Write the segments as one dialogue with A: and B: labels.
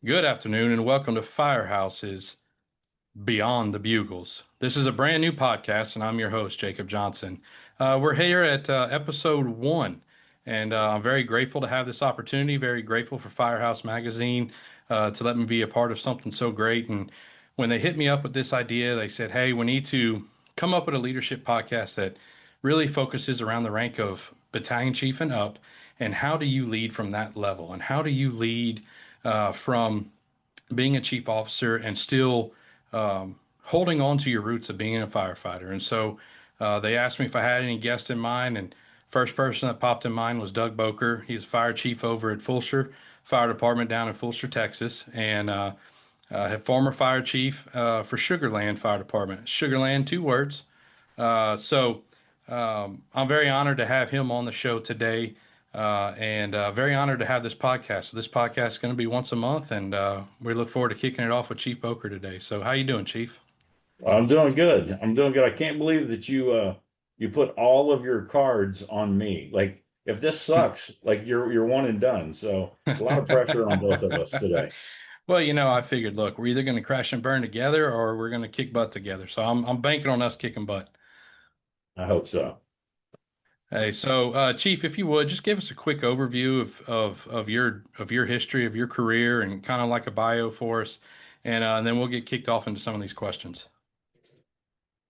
A: Good afternoon and welcome to Firehouse's Beyond the Bugles. This is a brand new podcast and I'm your host, Jacob Johnson. We're here at episode one, and I'm very grateful to have this opportunity, very grateful for Firehouse Magazine to let me be a part of something so great. And when they hit me up with this idea, they said, hey, we need to come up with a leadership podcast that really focuses around the rank of battalion chief and up. And how do you lead from that level? And how do you lead from being a chief officer and still holding on to your roots of being a firefighter? And so they asked me if I had any guests in mind, and first person that popped in mind was Doug Boeker. He's fire chief over at Fulshear Fire Department down in Fulshear, Texas, and former fire chief for Sugarland Fire Department. Sugarland, two words. I'm very honored to have him on the show today, and very honored to have this podcast. So this podcast is going to be once a month, and we look forward to kicking it off with Chief Boeker today. So how you doing, Chief?
B: I'm doing good. I'm doing good. I can't believe that you put all of your cards on me. Like if this sucks, like you're one and done. So a lot of pressure on both of us today.
A: Well, I figured, look, we're either going to crash and burn together or we're going to kick butt together. So I'm banking on us kicking butt.
B: I hope so.
A: Hey, so Chief, if you would just give us a quick overview of your history, of your career, and kind of like a bio for us, and then we'll get kicked off into some of these questions.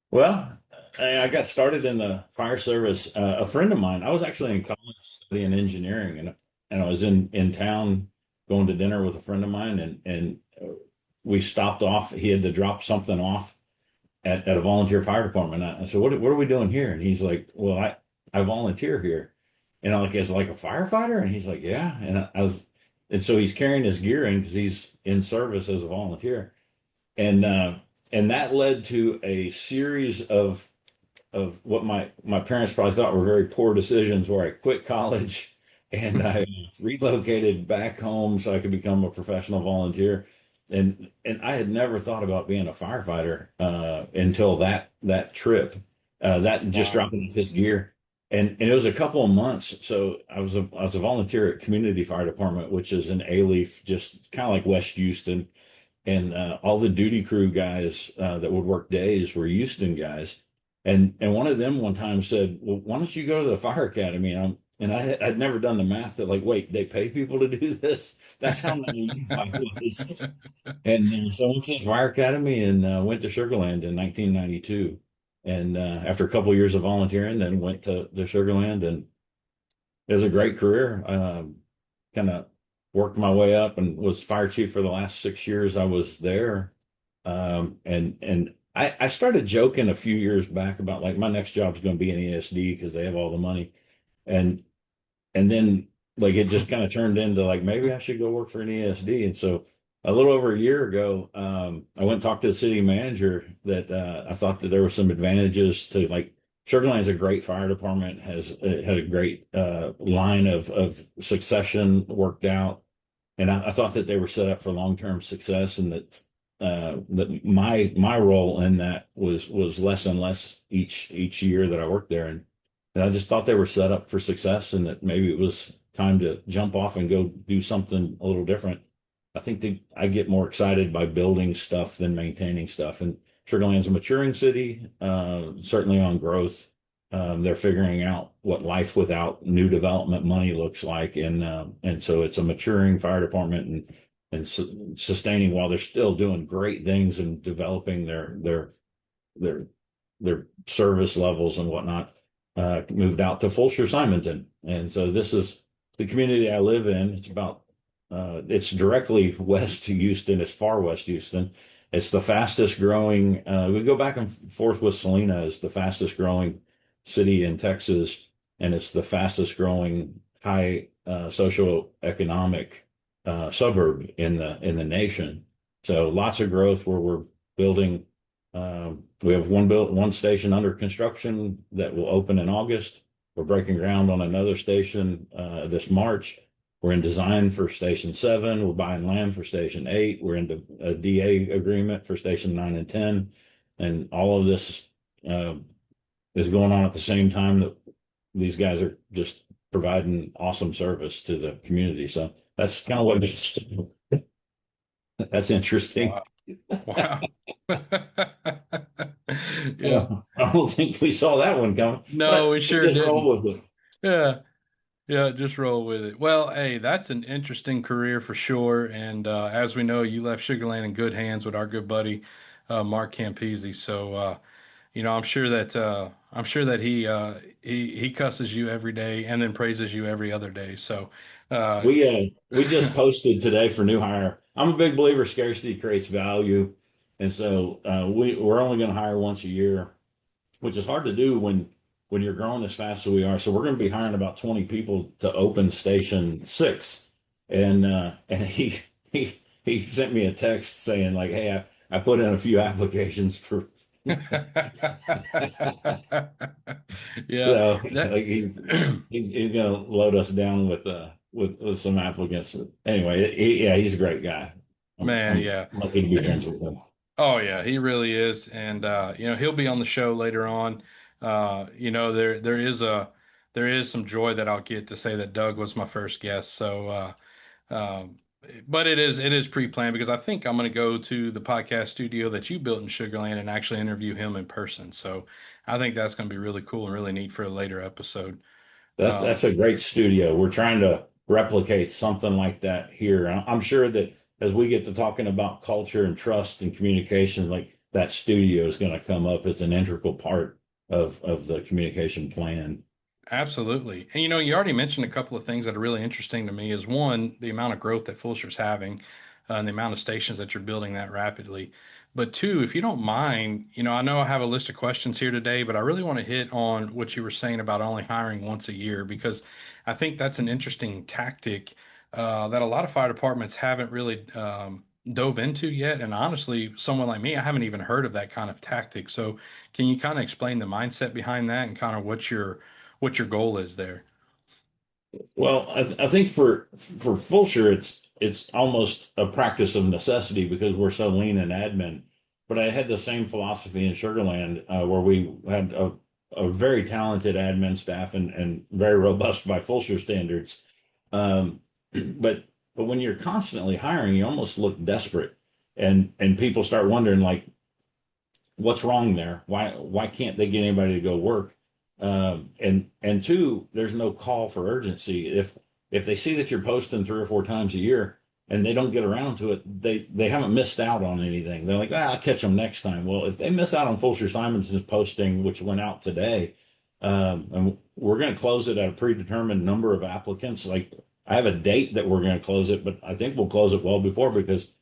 B: Well, I got started in the fire service. A friend of mine, I was actually in college studying engineering, and I was in town going to dinner with a friend of mine, and we stopped off. He had to drop something off at a volunteer fire department. I said, what are we doing here? And he's like, well, I volunteer here. And I'm like, as like a firefighter? And he's like, yeah. And so he's carrying his gear in because he's in service as a volunteer. And, uh, and that led to a series of what my parents probably thought were very poor decisions where I quit college and I relocated back home so I could become a professional volunteer. And I had never thought about being a firefighter until that trip, that just
A: Wow.
B: dropping off his gear. And it was a couple of months. So I was a volunteer at Community Fire Department, which is an A-leaf, just kind of like West Houston. And all the duty crew guys that would work days were Houston guys. And one of them one time said, "Well, why don't you go to the fire academy?" I'd never done the math that like, wait, they pay people to do this? That's how naive I was. And so I went to the fire academy and went to Sugarland in 1992. And after a couple of years of volunteering, then went to the Sugarland, and it was a great career. Kind of worked my way up and was fire chief for the last 6 years I was there. And I started joking a few years back about like my next job is going to be an ESD because they have all the money. And and then like it just kind of turned into like maybe I should go work for an ESD. And so a little over a year ago, I went and talked to the city manager that I thought that there were some advantages to like Sugar Land's a great fire department, has had a great line of succession worked out. And I thought that they were set up for long-term success, and that my role in that was less and less each year that I worked there, and I just thought they were set up for success, and that maybe it was time to jump off and go do something a little different. I think that I get more excited by building stuff than maintaining stuff, and Sugar Land's a maturing city, certainly on growth. They're figuring out what life without new development money looks like, and so it's a maturing fire department and sustaining while they're still doing great things and developing their their service levels and whatnot. Moved out to Fulshear Simonton, and so this is the community I live in. It's directly west to Houston. It's far west Houston. It's the fastest growing. We go back and forth with Salina as the fastest growing city in Texas, and it's the fastest growing high socioeconomic suburb in the nation. So lots of growth where we're building. We have one station under construction that will open in August. We're breaking ground on another station this March. We're in design for Station 7. We're buying land for Station 8. We're into a DA agreement for Station 9 and 10. And all of this is going on at the same time that these guys are just providing awesome service to the community. So that's kind of what it is. That's interesting.
A: Wow. Wow. Yeah.
B: I don't think we saw that one coming,
A: No,
B: but
A: we
B: we
A: sure
B: just
A: didn't.
B: roll with it.
A: Yeah. Yeah, just roll with it. Well, hey, that's an interesting career for sure. And as we know, you left Sugarland in good hands with our good buddy Mark Campese. So I'm sure that he cusses you every day and then praises you every other day. So uh,
B: We just posted today for new hire. I'm a big believer scarcity creates value, and so we're only going to hire once a year, which is hard to do when you're growing as fast as we are. So we're going to be hiring about 20 people to open station 6. And he sent me a text saying like, "Hey, I put in a few applications for."
A: yeah,
B: So
A: that
B: like he's gonna load us down with some applicants. Anyway, yeah, he's a great guy.
A: man,
B: I'm
A: yeah.
B: lucky to be friends with him.
A: Oh yeah, he really is, and he'll be on the show later on. There is some joy that I'll get to say that Doug was my first guest. Um, but it is pre-planned because I think I'm going to go to the podcast studio that you built in Sugarland and actually interview him in person. So I think that's going to be really cool and really neat for a later episode.
B: That's
A: Um,
B: a great studio. We're trying to replicate something like that here. I'm sure that as we get to talking about culture and trust and communication, like that studio is going to come up as an integral part of the communication plan.
A: Absolutely. And you already mentioned a couple of things that are really interesting to me is one, the amount of growth that Fulshear's having and the amount of stations that you're building that rapidly. But two, if you don't mind, I know I have a list of questions here today, but I really want to hit on what you were saying about only hiring once a year because I think that's an interesting tactic that a lot of fire departments haven't really dove into yet. And honestly, someone like me, I haven't even heard of that kind of tactic. So can you kind of explain the mindset behind that and kind of what your goal is there?
B: Well, I think for Fulshear, it's almost a practice of necessity because we're so lean in admin. But I had the same philosophy in Sugarland, where we had a very talented admin staff and very robust by Fulshear standards. Um, but when you're constantly hiring, you almost look desperate, and people start wondering like, what's wrong there? Why can't they get anybody to go work? And two, there's no call for urgency. If they see that you're posting 3 or 4 times a year and they don't get around to it, they haven't missed out on anything. They're like, I'll catch them next time. Well, if they miss out on Fulshear Simonson's posting, which went out today, and we're going to close it at a predetermined number of applicants. Like I have a date that we're going to close it, but I think we'll close it well before because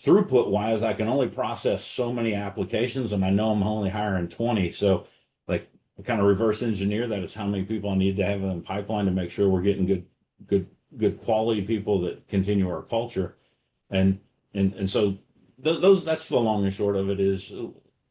B: throughput wise, I can only process so many applications and I know I'm only hiring 20. So like I kind of reverse engineer that it's how many people I need to have in the pipeline to make sure we're getting good quality people that continue our culture. And and so those that's the long and short of it is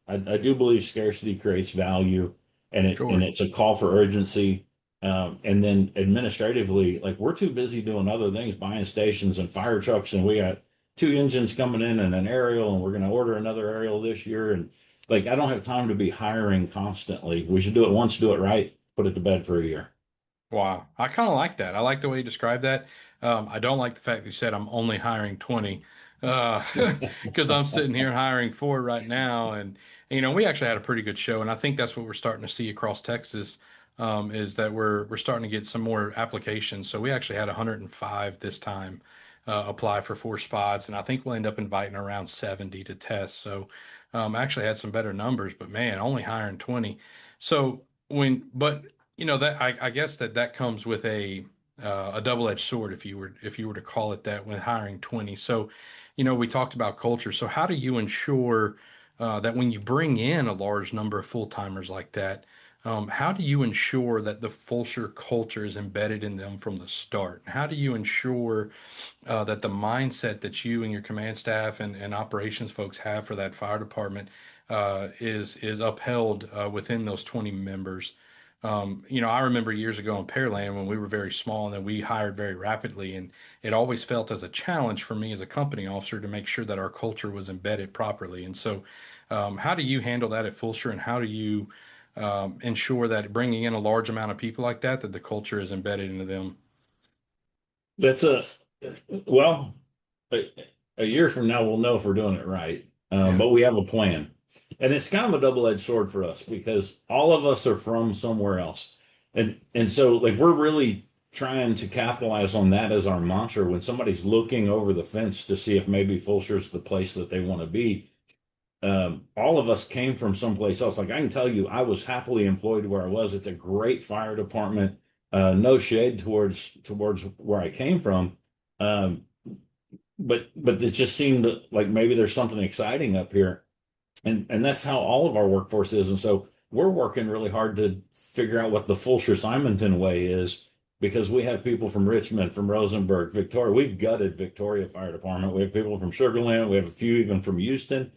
B: I do believe scarcity creates value and
A: Sure.
B: it's a call for urgency. And then administratively, like we're too busy doing other things, buying stations and fire trucks, and we got 2 engines coming in and an aerial, and we're going to order another aerial this year. And like I don't have time to be hiring constantly. We should do it once, do it right, put it to bed for a year.
A: Wow. I kind of like that. I like the way you described that. I don't like the fact that you said I'm only hiring 20 uh, because I'm sitting here hiring 4 right now. And, we actually had a pretty good show. And I think that's what we're starting to see across Texas is that we're starting to get some more applications. So we actually had 105 this time apply for 4 spots. And I think we'll end up inviting around 70 to test. So I actually had some better numbers, but man, only hiring 20. So but that I guess that comes with a double-edged sword if you were to call it that when hiring 20. So, we talked about culture. So how do you ensure that when you bring in a large number of full-timers like that, how do you ensure that the Fulshear culture is embedded in them from the start? How do you ensure that the mindset that you and your command staff and operations folks have for that fire department is upheld within those 20 members? I remember years ago in Pearland when we were very small and then we hired very rapidly, and it always felt as a challenge for me as a company officer to make sure that our culture was embedded properly. And so, how do you handle that at Fulshear, and how do you ensure that bringing in a large amount of people like that the culture is embedded into them?
B: That's a well. a year from now, we'll know if we're doing it right.
A: Yeah.
B: But we have a plan. And it's kind of a double-edged sword for us because all of us are from somewhere else. And so like we're really trying to capitalize on that as our mantra when somebody's looking over the fence to see if maybe Fulshear's the place that they want to be. All of us came from someplace else. Like I can tell you, I was happily employed where I was. It's a great fire department. No shade towards where I came from. Um, but it just seemed like maybe there's something exciting up here, and that's how all of our workforce is. And so we're working really hard to figure out what the Fulshear Simonton way is because we have people from Richmond, from Rosenberg, Victoria. We've gutted Victoria Fire Department. We have people from Sugar Land. We have a few even from Houston.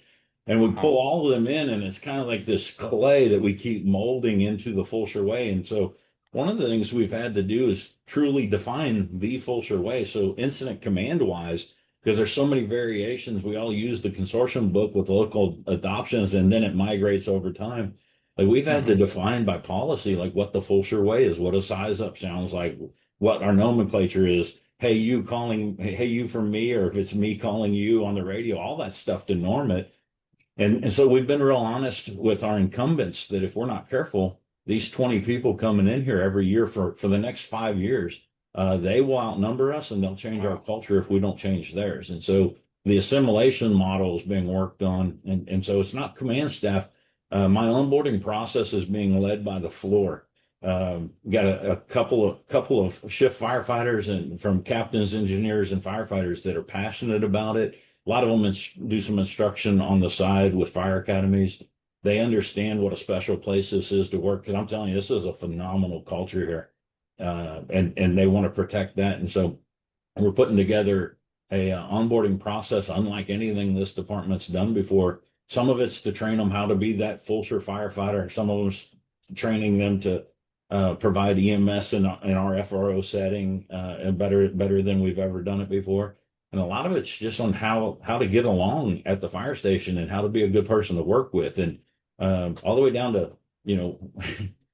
B: And we
A: Wow.
B: pull all of them in, and it's kind of like this clay that we keep molding into the Fulshear way. And so one of the things we've had to do is truly define the Fulshear way. So incident command wise, because there's so many variations. We all use the consortium book with local adoptions, and then it migrates over time. Like we've had to
A: Hmm.
B: define by policy, like what the Fulshear way is, what a size up sounds like, what our nomenclature is. Hey, you calling, hey, you from me, or if it's me calling you on the radio, all that stuff to norm it. And so we've been real honest with our incumbents that if we're not careful, these 20 people coming in here every year for the next 5 years, they will outnumber us and they'll change our
A: Wow.
B: culture if we don't change theirs. And so the assimilation model is being worked on. And so it's not command staff. My onboarding process is being led by the floor. Got a couple of shift firefighters and from captains, engineers, and firefighters that are passionate about it. A lot of them do some instruction on the side with fire academies. They understand what a special place this is to work. Because I'm telling you, this is a phenomenal culture here, and they want to protect that. And so we're putting together a onboarding process unlike anything this department's done before. Some of it's to train them how to be that Fulshear firefighter. Some of it's training them to provide EMS in our FRO setting and better than we've ever done it before. And a lot of it's just on how to get along at the fire station and how to be a good person to work with, and all the way down to you know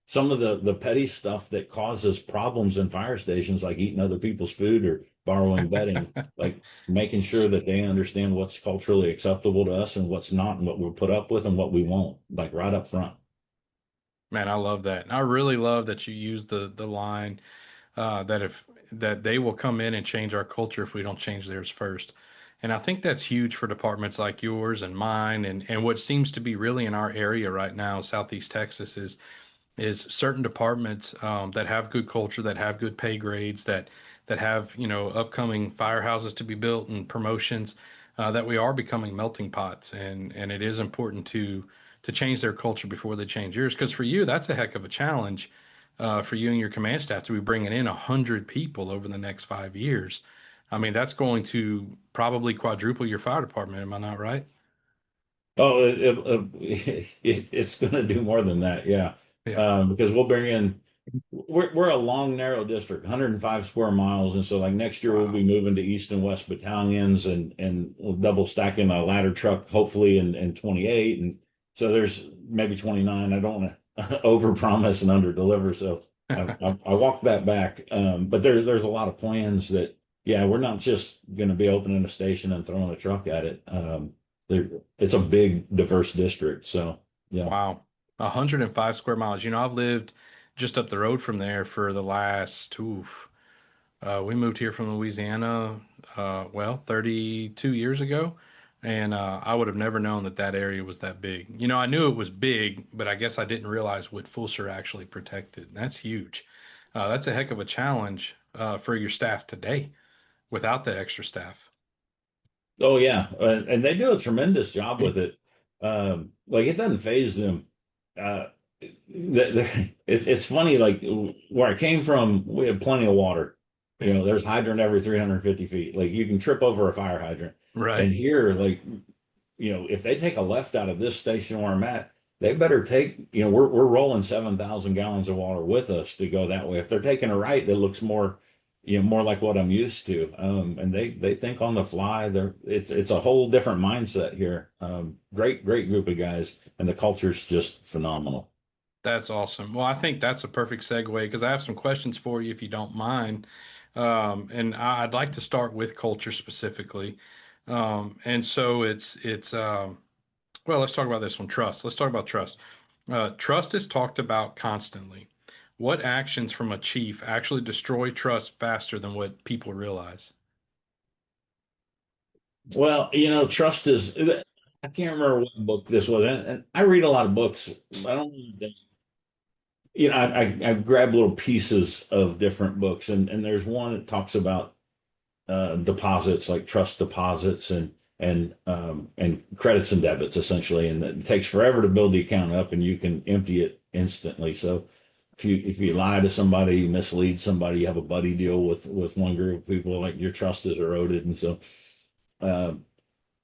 B: some of the petty stuff that causes problems in fire stations, like eating other people's food or borrowing bedding, like making sure that they understand what's culturally acceptable to us and what's not, and what we'll put up with and what we won't, like right up front.
A: Man, I love that. And I really love that you use the line that if that they will come in and change our culture if we don't change theirs first. And I think that's huge for departments like yours and mine and what seems to be really in our area right now, Southeast Texas, is certain departments that have good culture, that have good pay grades, that have upcoming firehouses to be built and promotions, that we are becoming melting pots, and it is important to change their culture before they change yours. Because for you, that's a heck of a challenge for you and your command staff to be bringing in 100 people over the next 5 years. I mean, that's going to probably quadruple your fire department. Am I not right?
B: Oh, it's going to do more than that, yeah.
A: Yeah.
B: Because we'll bring in, we're a long, narrow district, 105 square miles, and so like next year we'll
A: Wow.
B: be moving to east and west battalions, and we'll double stacking a ladder truck hopefully in 28, and so there's maybe 29. I don't want to overpromise and underdeliver, so I walked that back. But there's a lot of plans that, yeah, we're not just going to be opening a station and throwing a truck at it. There, it's a big, diverse district. So, yeah.
A: Wow. 105 square miles. I've lived just up the road from there for the last, we moved here from Louisiana, 32 years ago. And I would have never known that that area was that big. I knew it was big, but I guess I didn't realize what Fulshear actually protected. That's huge. That's a heck of a challenge for your staff today without that extra staff.
B: Oh, yeah. And they do a tremendous job with it. Like it doesn't phase them. Uh, it's funny, like where I came from, we had plenty of water.
A: Yeah.
B: There's hydrant every 350 feet. Like you can trip over a fire hydrant.
A: Right.
B: And here, like if they take a left out of this station where I'm at, they better take, we're rolling 7,000 gallons of water with us to go that way. If they're taking a right, that looks more like what I'm used to. And they think on the fly. It's a whole different mindset here. Great group of guys, and the culture's just phenomenal.
A: That's awesome. Well, I think that's a perfect segue because I have some questions for you if you don't mind. And I'd like to start with culture specifically. And so well, let's talk about this one, trust. Let's talk about trust. Trust is talked about constantly. What actions from a chief actually destroy trust faster than what people realize?
B: Well, trust is, I can't remember what book this was. And I read a lot of books. I don't, I grab little pieces of different books, and there's one that talks about deposits, like trust deposits and credits and debits essentially, and it takes forever to build the account up, and you can empty it instantly. So if you lie to somebody, you mislead somebody, you have a buddy deal with one group of people, like your trust is eroded. And so, uh,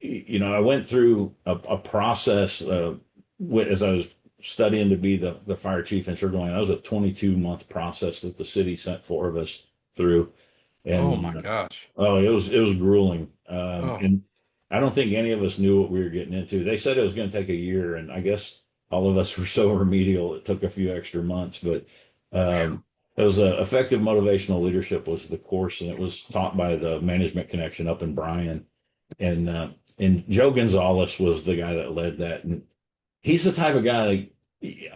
B: I went through a process as I was studying to be the fire chief in Sugar Land. That was a 22-month process that the city sent four of us through,
A: Oh my
B: and
A: gosh.
B: oh, it was grueling.
A: Oh,
B: And I don't think any of us knew what we were getting into. They said it was going to take a year, and I guess all of us were so remedial it took a few extra months. But
A: phew.
B: it was effective motivational leadership was the course, and it was taught by the Management Connection up in Bryan. And Joe Gonzalez was the guy that led that, and he's the type of guy. Like,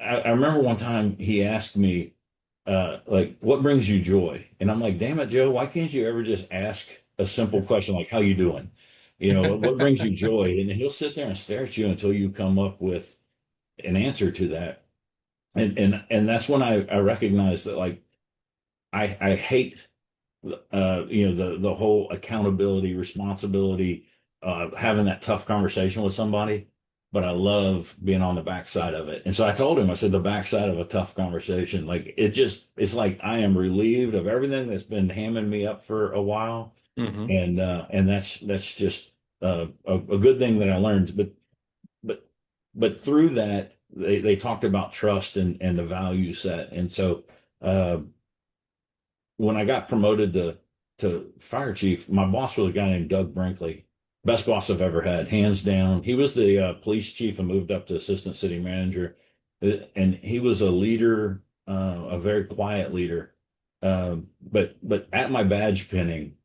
B: I remember one time he asked me, like, what brings you joy? And I'm like, damn it, Joe, why can't you ever just ask a simple question like, how you doing? What brings you joy? And he'll sit there and stare at you until you come up with an answer to that. And that's when I recognized that, like, I hate the whole accountability, responsibility, having that tough conversation with somebody, but I love being on the backside of it. And so I told him, I said, the backside of a tough conversation, like, it's like I am relieved of everything that's been hamming me up for a while.
A: Hmm.
B: And that's just a good thing that I learned. But but through that, they talked about trust and the value set. And so, uh, when I got promoted to fire chief, my boss was a guy named Doug Brinkley. Best boss I've ever had, hands down. He was the police chief and moved up to assistant city manager. And he was a leader, a very quiet leader. But at my badge pinning,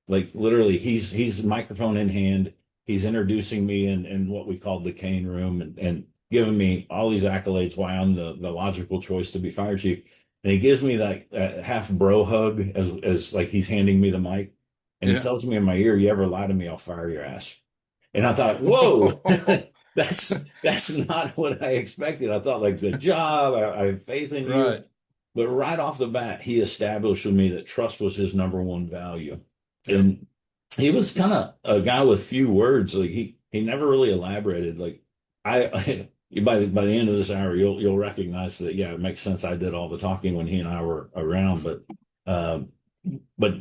B: like, literally, he's microphone in hand. He's introducing me in what we called the cane room, and giving me all these accolades why I'm the logical choice to be fire chief. And he gives me that half bro hug as like he's handing me the mic. And he
A: Yeah.
B: tells me in my ear, you ever lie to me, I'll fire your ass. And I thought, whoa, that's not what I expected. I thought, like, good job. I have faith in you.
A: Right.
B: But right off the bat, he established with me that trust was his number one value.
A: Yep.
B: And he was kind of a guy with few words. Like, he never really elaborated. Like, I by the end of this hour, you'll recognize that, yeah, it makes sense. I did all the talking when he and I were around, um, but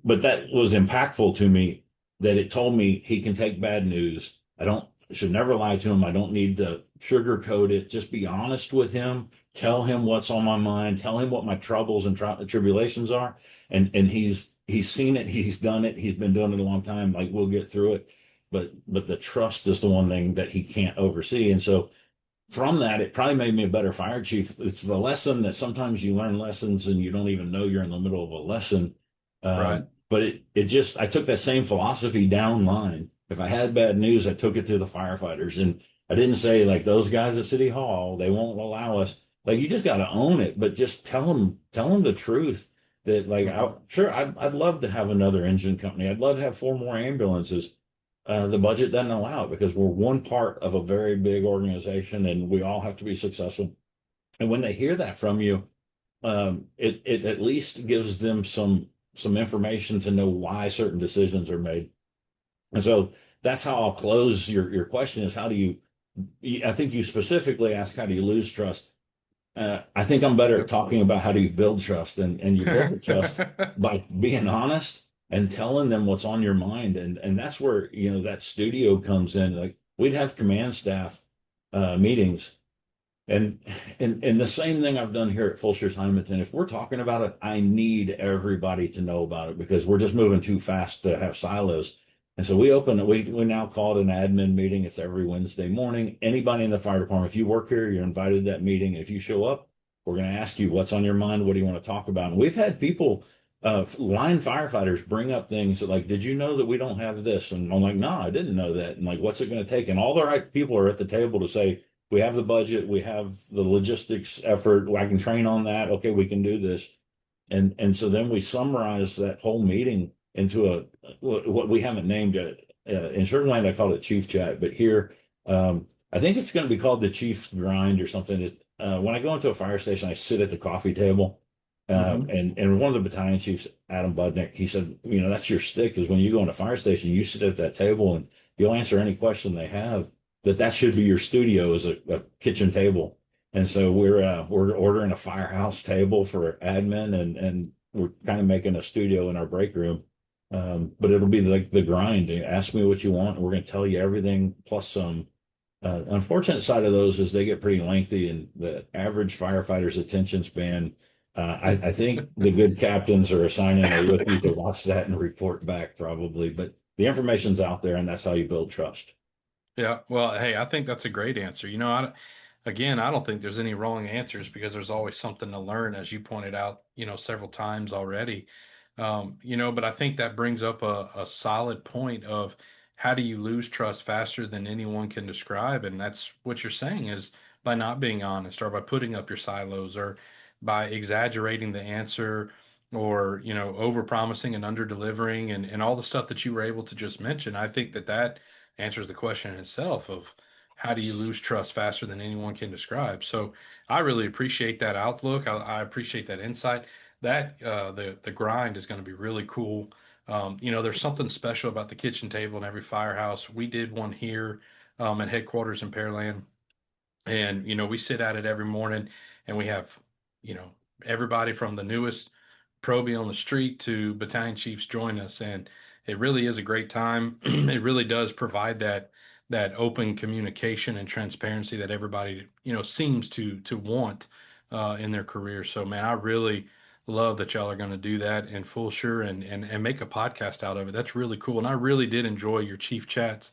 B: but that was impactful to me, that it told me he can take bad news. I don't should never lie to him. I don't need to sugarcoat it. Just be honest with him. Tell him what's on my mind. Tell him what my troubles and tribulations are. And he's seen it. He's done it. He's been doing it a long time. Like, we'll get through it. But the trust is the one thing that he can't oversee. And so from that, it probably made me a better fire chief. It's the lesson that sometimes you learn lessons and you don't even know you're in the middle of a lesson.
A: Right.
B: But I took that same philosophy down line. If I had bad news, I took it to the firefighters, and I didn't say, like, those guys at City Hall, they won't allow us. Like, you just got to own it, but just tell them the truth, that, like,
A: Hmm.
B: I'd love to have another engine company. I'd love to have four more ambulances. The budget doesn't allow it because we're one part of a very big organization, and we all have to be successful. And when they hear that from you, it at least gives them some information to know why certain decisions are made. And so that's how I'll close your question, is how do you, I think you specifically asked, how do you lose trust? I think I'm better at
A: Yep.
B: talking about how do you build trust, and you build the trust by being honest and telling them what's on your mind. And that's where, that studio comes in. Like, we'd have command staff meetings, and and the same thing I've done here at Fulshear Hymanton. If we're talking about it, I need everybody to know about it, because we're just moving too fast to have silos. And so we now call it an admin meeting. It's every Wednesday morning. Anybody in the fire department, if you work here, you're invited to that meeting. If you show up, we're going to ask you what's on your mind. What do you want to talk about? And we've had people line firefighters bring up things like, did you know that we don't have this? And I'm like, no, I didn't know that. And like, what's it going to take? And all the right people are at the table to say, we have the budget, we have the logistics effort, I can train on that. Okay, we can do this. And so then we summarize that whole meeting into what we haven't named it. In Sugarland, I call it Chief Chat, but here, I think it's going to be called the Chief's Grind or something. When I go into a fire station, I sit at the coffee table.
A: Hmm.
B: And one of the battalion chiefs, Adam Budnick, he said, that's your stick is when you go in a fire station, you sit at that table and you'll answer any question they have. That should be your studio as a kitchen table. And so we're ordering a Firehouse table for admin and we're kind of making a studio in our break room. But it'll be like the grind. Ask me what you want, and we're going to tell you everything plus some. Unfortunate side of those is they get pretty lengthy, and the average firefighter's attention span. I think the good captains are assigning a rookie to watch that and report back probably, but the information's out there, and that's how you build trust.
A: Yeah. Well, hey, I think that's a great answer. Again, I don't think there's any wrong answers because there's always something to learn, as you pointed out, several times already. But I think that brings up a solid point of how do you lose trust faster than anyone can describe? And that's what you're saying is by not being honest or by putting up your silos or by exaggerating the answer or, over promising and under delivering and all the stuff that you were able to just mention. I think that answers the question in itself of how do you lose trust faster than anyone can describe? So I really appreciate that outlook. I appreciate that insight. That the grind is going to be really cool. There's something special about the kitchen table in every firehouse. We did one here at headquarters in Pearland, and we sit at it every morning, and we have you know everybody from the newest probie on the street to battalion chiefs join us, and it really is a great time. It really does provide that open communication and transparency that everybody seems to want in their career. So man, I really love that y'all are going to do that in Fulshear and make a podcast out of it. That's really cool, and I really did enjoy your chief chats.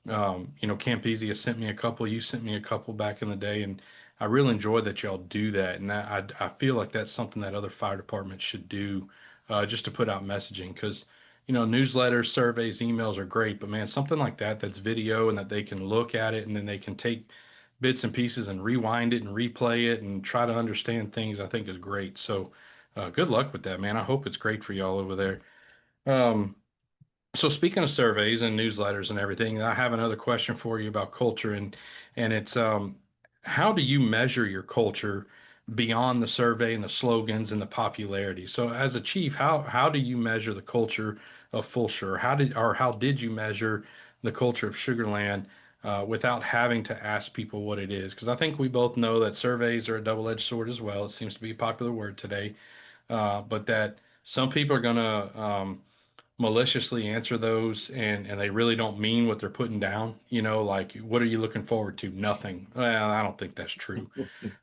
A: Camp Easy has sent me a couple. You sent me a couple back in the day, and I really enjoy that y'all do that. And I feel like that's something that other fire departments should do, just to put out messaging. Because newsletters, surveys, emails are great, but man, something like that's video and that they can look at it and then they can take bits and pieces and rewind it and replay it and try to understand things, I think is great. So, good luck with that, man. I hope it's great for y'all over there. Um, so speaking of surveys and newsletters and everything, I have another question for you about culture and it's how do you measure your culture beyond the survey and the slogans and the popularity? So as a chief, how do you measure the culture of Fulshear? How did you measure the culture of Sugarland without having to ask people what it is? Because I think we both know that surveys are a double-edged sword as well. It seems to be a popular word today, but that some people are gonna maliciously answer those and they really don't mean what they're putting down, like what are you looking forward to? Nothing. Well, I don't think that's true.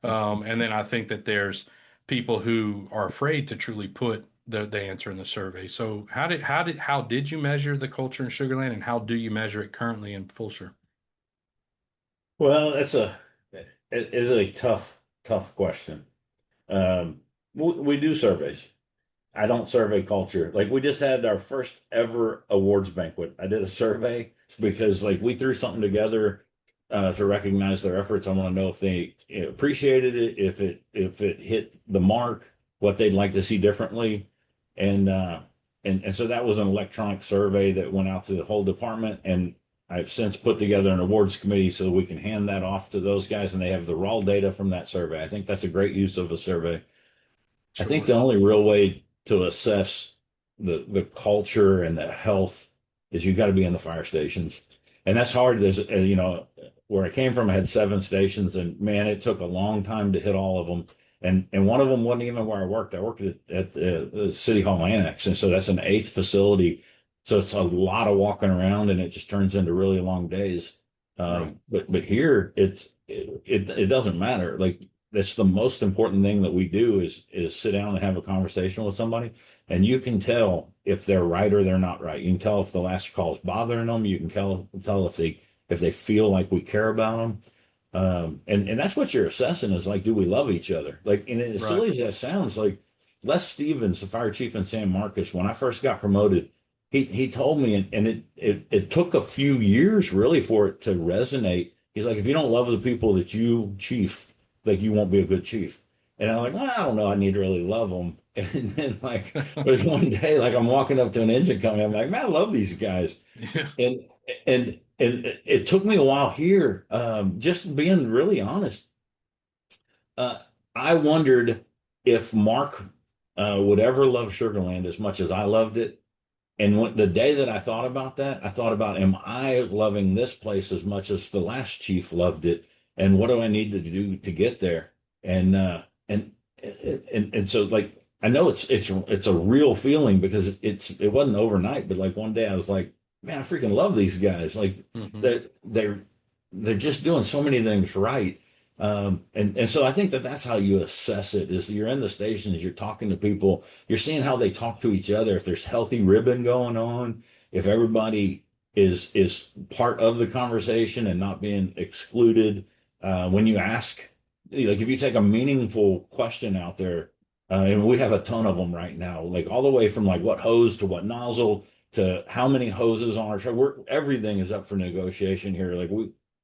A: And then I think that there's people who are afraid to truly put the answer in the survey. So how did you measure the culture in Sugarland and how do you measure it currently in Fulshear?
B: Well, it is a tough question. We do surveys. I don't survey culture. Like we just had our first ever awards banquet. I did a survey because like we threw something together to recognize their efforts. I want to know if they appreciated it, if it hit the mark, what they'd like to see differently, and and so that was an electronic survey that went out to the whole department. And I've since put together an awards committee so we can hand that off to those guys, and they have the raw data from that survey. I think that's a great use of a survey. I think
A: Sure.
B: the only real way to assess the culture and the health is you got to be in the fire stations, and that's hard. There's where I came from, I had 7 stations, and man, it took a long time to hit all of them. And one of them wasn't even where I worked. I worked at the City Hall Annex, and so that's an eighth facility. So it's a lot of walking around, and it just turns into really long days.
A: Right.
B: But here, it doesn't matter. Like that's the most important thing that we do is sit down and have a conversation with somebody, and you can tell if they're right or they're not right. You can tell if the last call is bothering them. You can tell if they feel like we care about them. And that's what you're assessing is like, do we love each other? Like, and as
A: Right.
B: silly as that sounds, like Les Stevens, the fire chief in San Marcos, when I first got promoted, he told me, and it took a few years really for it to resonate. He's like, if you don't love the people that you chief, like you won't be a good chief. And I'm like, well, I don't know, I need to really love them. And then like there's one day, like I'm walking up to an engine company, I'm like, man, I love these guys.
A: Yeah.
B: And and it took me a while here, just being really honest. Uh, I wondered if Mark would ever love Sugarland as much as I loved it. And the day that I thought about that, I thought about, am I loving this place as much as the last chief loved it? And what do I need to do to get there? And and so like I know it's a real feeling because it wasn't overnight, but like one day I was like, man, I freaking love these guys. Like
A: Hmm.
B: they're they're just doing so many things right. And so I think that that's how you assess it is you're in the stations, you're talking to people, you're seeing how they talk to each other, if there's healthy ribbon going on, if everybody is part of the conversation and not being excluded. When you ask, like if you take a meaningful question out there, and we have a ton of them right now, like all the way from like what hose to what nozzle to how many hoses on our truck. Everything is up for negotiation here. Like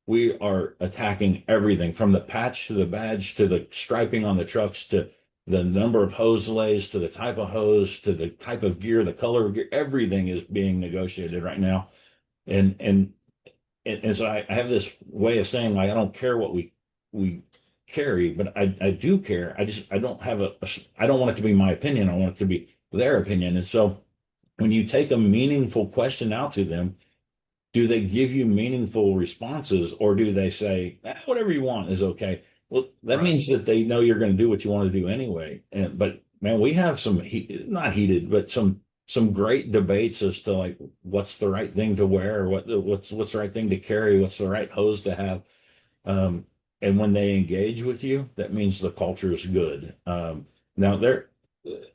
B: we are attacking everything from the patch to the badge to the striping on the trucks to the number of hose lays to the type of hose to the type of gear, the color of gear. Everything is being negotiated right now. And and and so I have this way of saying like I don't care what we carry, but I do care. I don't have I don't want it to be my opinion. I want it to be their opinion. And so when you take a meaningful question out to them, do they give you meaningful responses or do they say, whatever you want is okay? Well, that
A: Right.
B: means that they know you're going to do what you want to do anyway. But man, we have some not heated, but some great debates as to like what's the right thing to wear, what's the right thing to carry, what's the right hose to have. Um, and when they engage with you, that means the culture is good. Now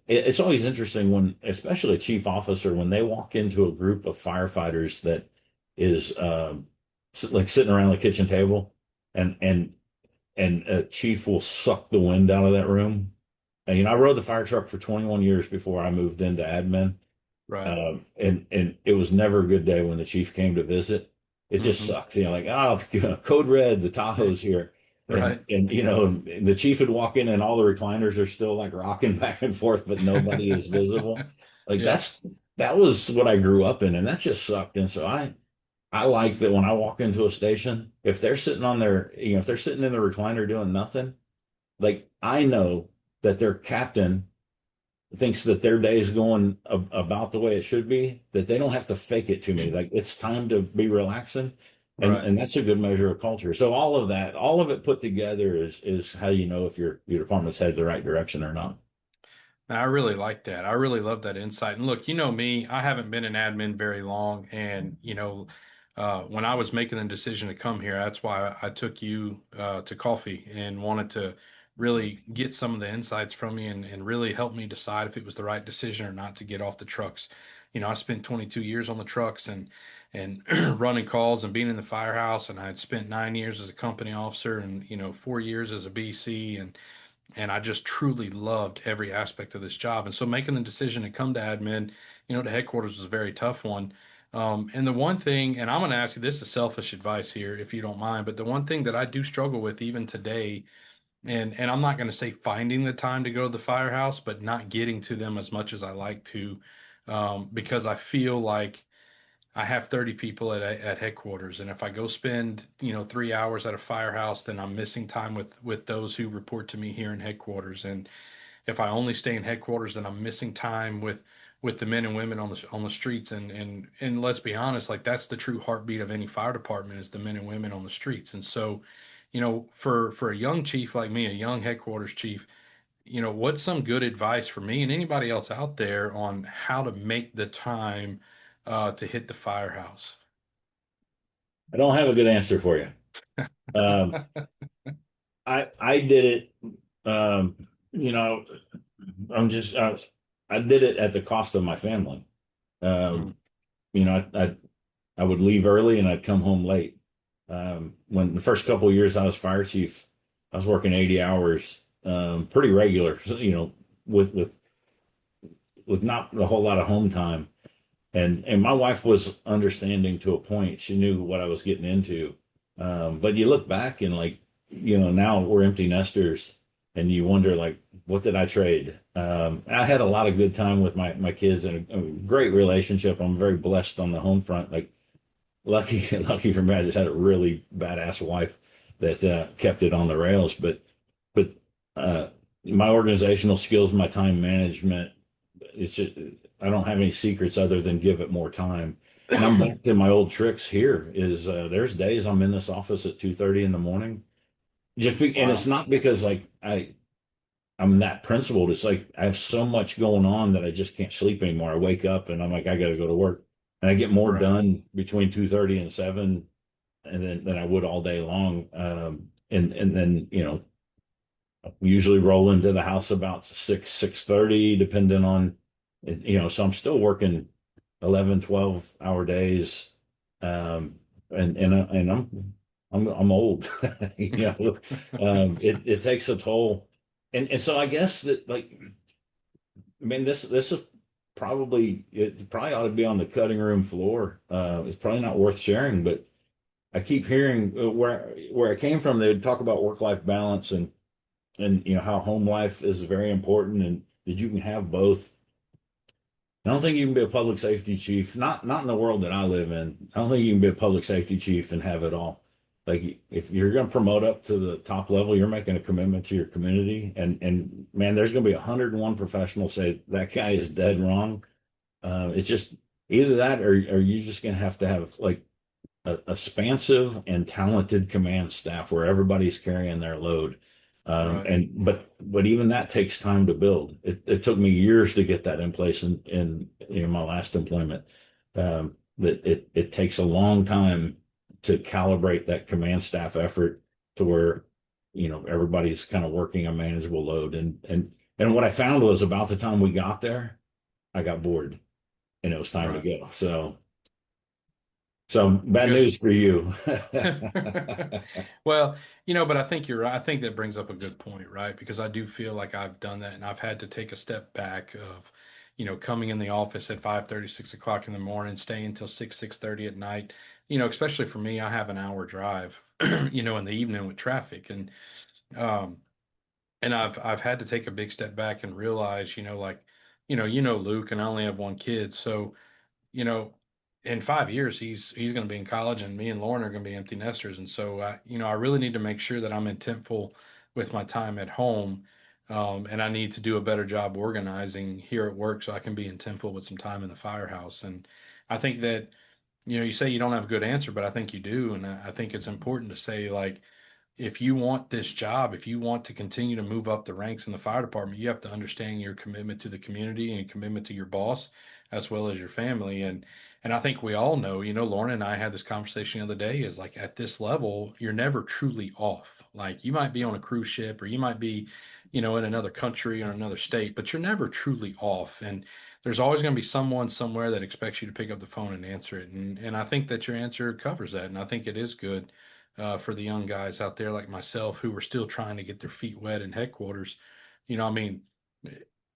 B: it's always interesting when, especially a chief officer, when they walk into a group of firefighters that is like sitting around the kitchen table, and a chief will suck the wind out of that room. And I rode the fire truck for 21 years before I moved into admin.
A: Right.
B: And it was never a good day when the chief came to visit. It just
A: Hmm.
B: sucks. Like, oh, code red, the Tahoe's here.
A: Right.
B: And the chief would walk in and all the recliners are still like rocking back and forth, but nobody is visible. Like
A: Yeah.
B: that was what I grew up in, and that just sucked. And so I like that when I walk into a station, if they're sitting on their, if they're sitting in the recliner doing nothing, like I know that their captain thinks that their day is going about the way it should be, that they don't have to fake it to me. Like it's time to be relaxing.
A: Right.
B: And that's a good measure of culture. So all of that, all of it put together is how you know if your department's headed the right direction or not.
A: I really like that. I really love that insight. And look, you know me, I haven't been in admin very long. And, when I was making the decision to come here, that's why I took you to coffee and wanted to really get some of the insights from you and really help me decide if it was the right decision or not to get off the trucks. I spent 22 years on the trucks and running calls and being in the firehouse. And I had spent 9 years as a company officer and, 4 years as a BC. And I just truly loved every aspect of this job. And so making the decision to come to admin, to headquarters was a very tough one. And the one thing, and I'm going to ask you, this is selfish advice here, if you don't mind, but the one thing that I do struggle with even today, and I'm not going to say finding the time to go to the firehouse, but not getting to them as much as I like to, because I feel like I have 30 people at headquarters, and if I go spend 3 hours at a firehouse, then I'm missing time with those who report to me here in headquarters. And if I only stay in headquarters, then I'm missing time with the men and women on the streets. And let's be honest, like that's the true heartbeat of any fire department is the men and women on the streets. And so, for a young chief like me, a young headquarters chief, what's some good advice for me and anybody else out there on how to make the time to hit the firehouse?
B: I don't have a good answer for you. Um, I did it. Um, you know, I'm just I did it at the cost of my family.
A: Mm.
B: Um, I would leave early and I'd come home late. When the first couple of years I was fire chief, I was working 80 hours, pretty regular, so, with with not a whole lot of home time. And my wife was understanding to a point. She knew what I was getting into. But you look back and like, now we're empty nesters and you wonder like, what did I trade? I had a lot of good time with my kids and a great relationship. I'm very blessed on the home front. Like lucky, lucky for me, I just had a really badass wife that kept it on the rails. But uh, my organizational skills, my time management, it's just, I don't have any secrets other than give it more time. And I'm back to my old tricks here is there's days I'm in this office at 2:30 in the morning. And it's
A: Wow.
B: not because like I'm that principled. It's like I have so much going on that I just can't sleep anymore. I wake up and I'm like, I got to go to work. And I get more
A: Right.
B: done between 2:30 and 7 and then than I would all day long. And then, usually roll into the house about 6:30, depending on, so I'm still working 11, 12 hour days. Um, and I'm old, it takes a toll. And so I guess that like, I mean, this is it probably ought to be on the cutting room floor. It's probably not worth sharing, but I keep hearing where I came from, they would talk about work-life balance and how home life is very important and that you can have both. I don't think you can be a public safety chief, not in the world that I live in. I don't think you can be a public safety chief and have it all. Like if you're going to promote up to the top level, you're making a commitment to your community. And man, there's going to be 101 professionals say that guy is dead wrong. It's just either that or you're just going to have like a expansive and talented command staff where everybody's carrying their load.
A: Right.
B: But even that takes time to build. It took me years to get that in place in my last employment. That it takes a long time to calibrate that command staff effort to where everybody's kind of working a manageable load. And what I found was about the time we got there, I got bored and it was time to
A: Right.
B: go. So bad
A: Because
B: news for you.
A: well, but I think you're right. I think that brings up a good point, right? Because I do feel like I've done that and I've had to take a step back of, coming in the office at 5:30, 6 o'clock in the morning, staying until 6:30 at night. Especially for me, I have an hour drive, in the evening with traffic. Um, and I've had to take a big step back and realize, like, Luke, and I only have one kid. So, you know, in 5 years he's going to be in college, and me and Lauren are going to be empty nesters. And so I really need to make sure that I'm intentful with my time at home. And I need to do a better job organizing here at work so I can be intentful with some time in the firehouse. And I think that, you say you don't have a good answer, but I think you do. And I think it's important to say, like, if you want this job, if you want to continue to move up the ranks in the fire department, you have to understand your commitment to the community and commitment to your boss as well as your family. And I think we all know, Lauren and I had this conversation the other day, is like at this level, you're never truly off. Like you might be on a cruise ship or you might be, in another country or another state, but you're never truly off. And there's always going to be someone somewhere that expects you to pick up the phone and answer it. And I think that your answer covers that. And I think it is good for the young guys out there like myself who are still trying to get their feet wet in headquarters. I mean,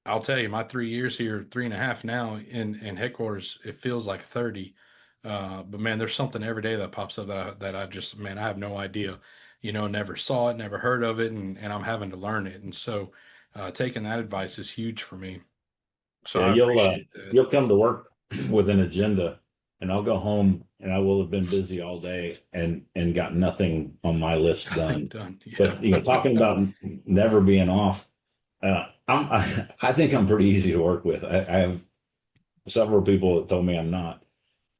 A: I'll tell you, my 3 years here, 3.5 now in headquarters, it feels like 30. But man, there's something every day that pops up that I just, man, I have no idea, never saw it, never heard of it. And I'm having to learn it. And so taking that advice is huge for me. So
B: Yeah,
A: I appreciate that.
B: you'll come to work with an agenda, and I'll go home and I will have been busy all day and got nothing on my list
A: Nothing
B: done.
A: done. Yeah.
B: But talking about never being off, I think I'm pretty easy to work with. I have several people that told me I'm not.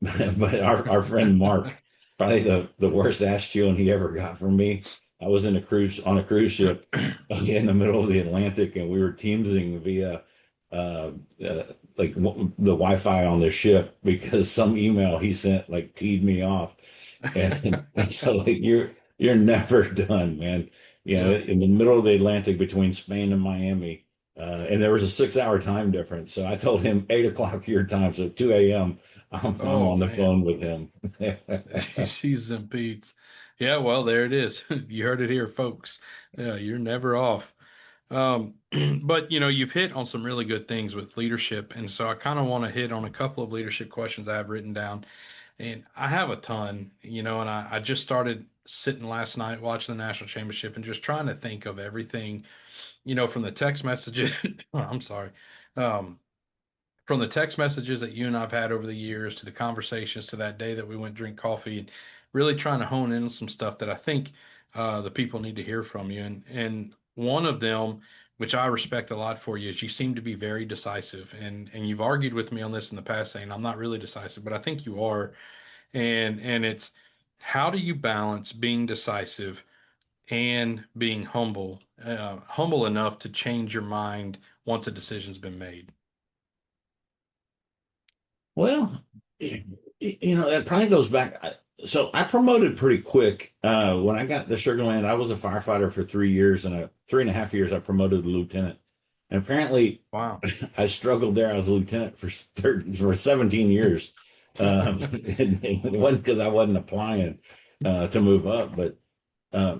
B: But our friend Mark, probably the worst ass chewing he ever got from me. I was on a cruise ship in the middle of the Atlantic, and we were teamsing via uh, uh, like the Wi-Fi on the ship because some email he sent like teed me off, and so like you're never done, man.
A: Yeah.
B: In the middle of the Atlantic between Spain and Miami. And there was a 6 hour time difference. So I told him 8 o'clock your time. So 2 a.m. I'm
A: Oh
B: on the
A: man.
B: phone with him.
A: She's and Pete's. Yeah, well, there it is. You heard it here, folks. Yeah, you're never off. But you've hit on some really good things with leadership, and so I kind of want to hit on a couple of leadership questions I have written down, and I have a ton, and I just started sitting last night watching the national championship and just trying to think of everything, from the text messages. I'm sorry. Um, from the text messages that you and I've had over the years to the conversations to that day that we went drink coffee and really trying to hone in on some stuff that I think the people need to hear from you. And one of them, which I respect a lot for you, is you seem to be very decisive. And you've argued with me on this in the past saying I'm not really decisive, but I think you are. And it's how do you balance being decisive and being humble enough to change your mind once a decision's been made?
B: Well, that probably goes back. So I promoted pretty quick. When I got to Sugar Land, I was a firefighter for 3 years, and 3.5 years I promoted to lieutenant. And apparently,
A: Wow.
B: I struggled there. I was a lieutenant for 17 years. And it wasn't because I wasn't applying to move up, uh,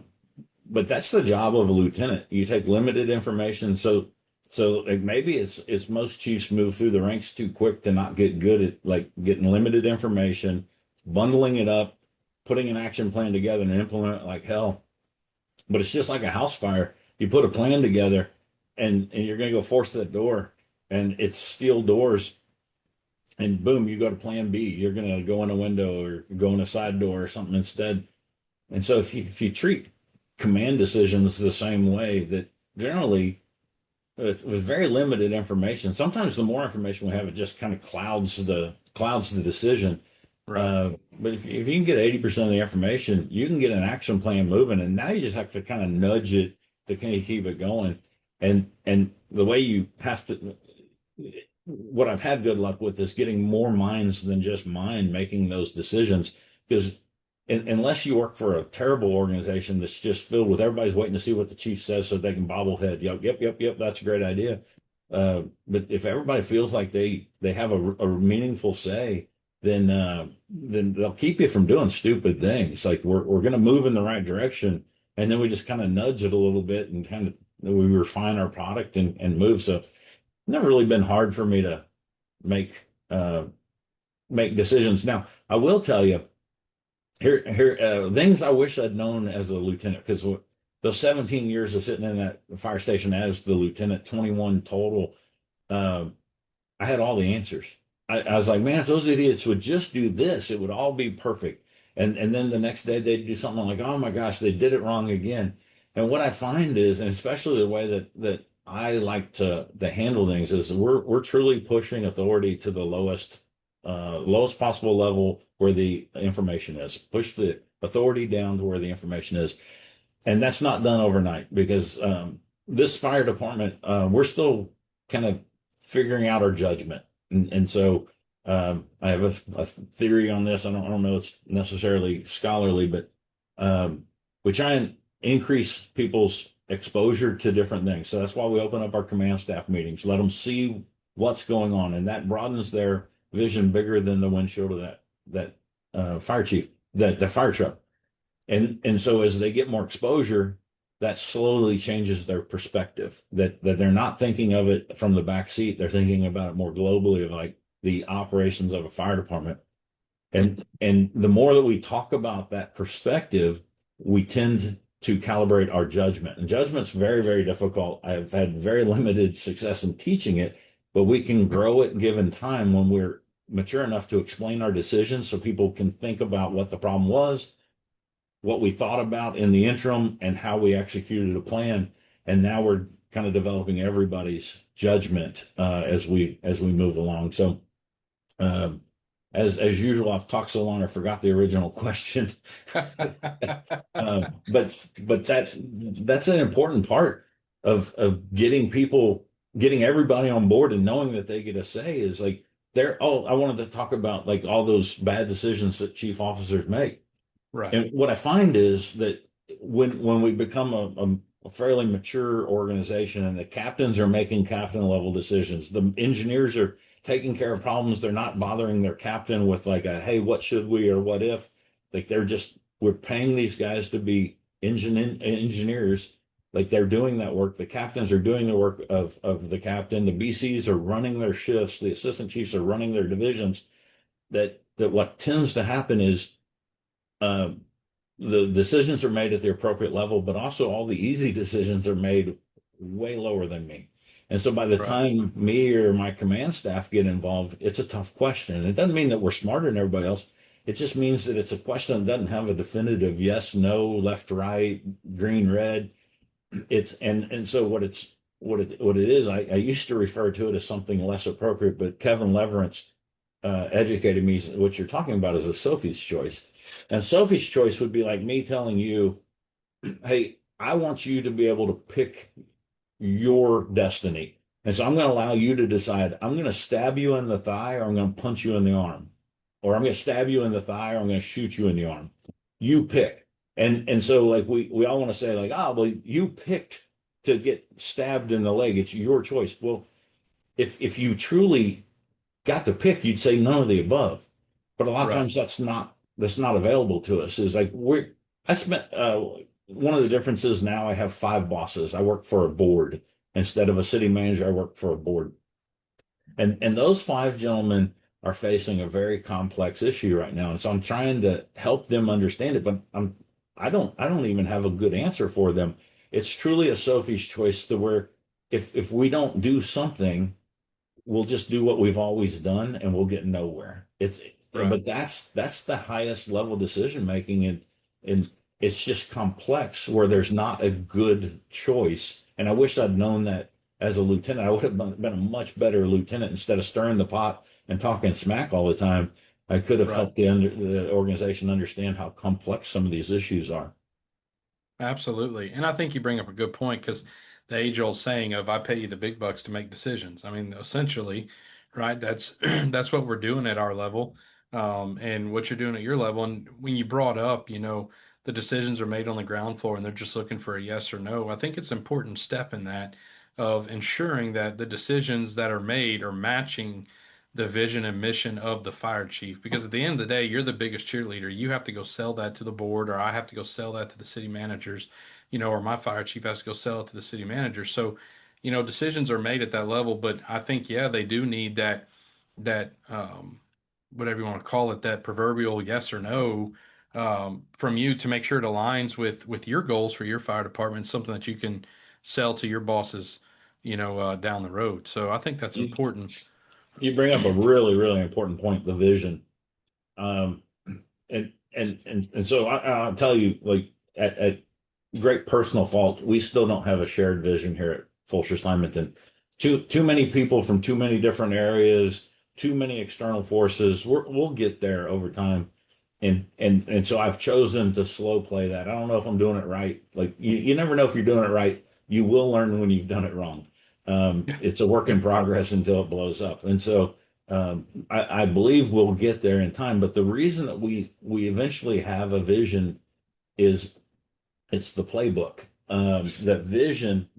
B: but that's the job of a lieutenant. You take limited information. So like maybe it's most chiefs move through the ranks too quick to not get good at like getting limited information, bundling it up, putting an action plan together and implement it like hell. But it's just like a house fire. You put a plan together and you're gonna go force that door and it's steel doors and boom, you go to plan B. You're gonna go in a window or go in a side door or something instead. And so if you treat command decisions the same way, that generally with very limited information, sometimes the more information we have, it just kind of clouds the decision.
A: Right.
B: But if you can get 80% of the information, you can get an action plan moving, and now you just have to kind of nudge it to kind of keep it going. And the way you have to, what I've had good luck with is getting more minds than just mine making those decisions. Because unless you work for a terrible organization that's just filled with everybody's waiting to see what the chief says so they can bobblehead, yep, yep, yep, yep, that's a great idea. But if everybody feels like they have a meaningful say, then they'll keep you from doing stupid things. Like we're going to move in the right direction, and then we just kind of nudge it a little bit and kind of we refine our product and move. So never really been hard for me to make make decisions. Now, I will tell you here things I wish I'd known as a lieutenant because those 17 years of sitting in that fire station as the lieutenant, 21 total, uh, I had all the answers. I was like, man, if those idiots would just do this, it would all be perfect. And then the next day they'd do something like, oh my gosh, they did it wrong again. And what I find is, and especially the way that I like to handle things is we're truly pushing authority to the lowest possible level where the information is. Push the authority down to where the information is. And that's not done overnight because this fire department, we're still kind of figuring out our judgment. And so I have a theory on this. I don't know it's necessarily scholarly, but we try and increase people's exposure to different things. So that's why we open up our command staff meetings, let them see what's going on, and that broadens their vision bigger than the windshield of that fire chief, that the fire truck. And so as they get more exposure, that slowly changes their perspective. That they're not thinking of it from the back seat; they're thinking about it more globally, of like the operations of a fire department. And the more that we talk about that perspective, we tend to calibrate our judgment. And judgment's very, very difficult. I've had very limited success in teaching it, but we can grow it given time when we're mature enough to explain our decisions so people can think about what the problem was, what we thought about in the interim, and how we executed a plan. And now we're kind of developing everybody's judgment as we move along. So um, as usual, I've talked so long I forgot the original question. But that's an important part of getting everybody on board and knowing that they get a say is like I wanted to talk about like all those bad decisions that chief officers make.
A: Right.
B: And what I find is that when we become a fairly mature organization and the captains are making captain level decisions, the engineers are taking care of problems. They're not bothering their captain with like a, hey, what should we or what if? Like we're paying these guys to be engineers, Like they're doing that work. The captains are doing the work of the captain. The BCs are running their shifts. The assistant chiefs are running their divisions. That what tends to happen is uh, the decisions are made at the appropriate level, but also all the easy decisions are made way lower than me. And so by the
A: Right.
B: time me or my command staff get involved, it's a tough question. It doesn't mean that we're smarter than everybody else. It just means that it's a question that doesn't have a definitive yes, no, left, right, green, red. It's and so what it is, I used to refer to it as something less appropriate, but Kevin Leverance educated me. What you're talking about is a Sophie's choice. And Sophie's choice would be like me telling you, hey, I want you to be able to pick your destiny. And so I'm going to allow you to decide, I'm going to stab you in the thigh or I'm going to punch you in the arm. Or I'm going to stab you in the thigh or I'm going to shoot you in the arm. You pick. And so like we all want to say like, well, you picked to get stabbed in the leg. It's your choice. Well, if you truly got to pick, you'd say none of the above. But a lot of
A: Right.
B: times that's not available to us. Is like I spent one of the differences now I have five bosses. I work for a board instead of a city manager. I work for a board. And those five gentlemen are facing a very complex issue right now. And so I'm trying to help them understand it, but I don't even have a good answer for them. It's truly a Sophie's choice to where if we don't do something, we'll just do what we've always done and we'll get nowhere.
A: Right.
B: But that's the highest level decision making, and it's just complex where there's not a good choice. And I wish I'd known that as a lieutenant. I would have been a much better lieutenant instead of stirring the pot and talking smack all the time. I could have
A: Right.
B: helped the organization understand how complex some of these issues are.
A: Absolutely. And I think you bring up a good point because the age-old saying of I pay you the big bucks to make decisions. I mean, essentially, right? That's that's what we're doing at our level, and what you're doing at your level. And when you brought up, the decisions are made on the ground floor and they're just looking for a yes or no. I think it's an important step in that of ensuring that the decisions that are made are matching the vision and mission of the fire chief. Because at the end of the day, you're the biggest cheerleader. You have to go sell that to the board, or I have to go sell that to the city managers, or my fire chief has to go sell it to the city manager. So, decisions are made at that level. But I think, yeah, they do need that whatever you want to call it, that proverbial yes or no from you to make sure it aligns with your goals for your fire department, something that you can sell to your bosses, down the road. So I think that's
B: You,
A: important.
B: you bring up a really, really important point, the vision. Um, and so I'll tell you, like at great personal fault, we still don't have a shared vision here at Fulshear Simonton. Too many people from too many different areas, too many external forces. We'll get there over time, and so I've chosen to slow play that. I don't know if I'm doing it right. Like you never know if you're doing it right. You will learn when you've done it wrong.
A: Yeah.
B: It's a work in
A: Yep.
B: progress until it blows up, and so. I believe we'll get there in time, but the reason that we eventually have a vision is it's the playbook. That vision,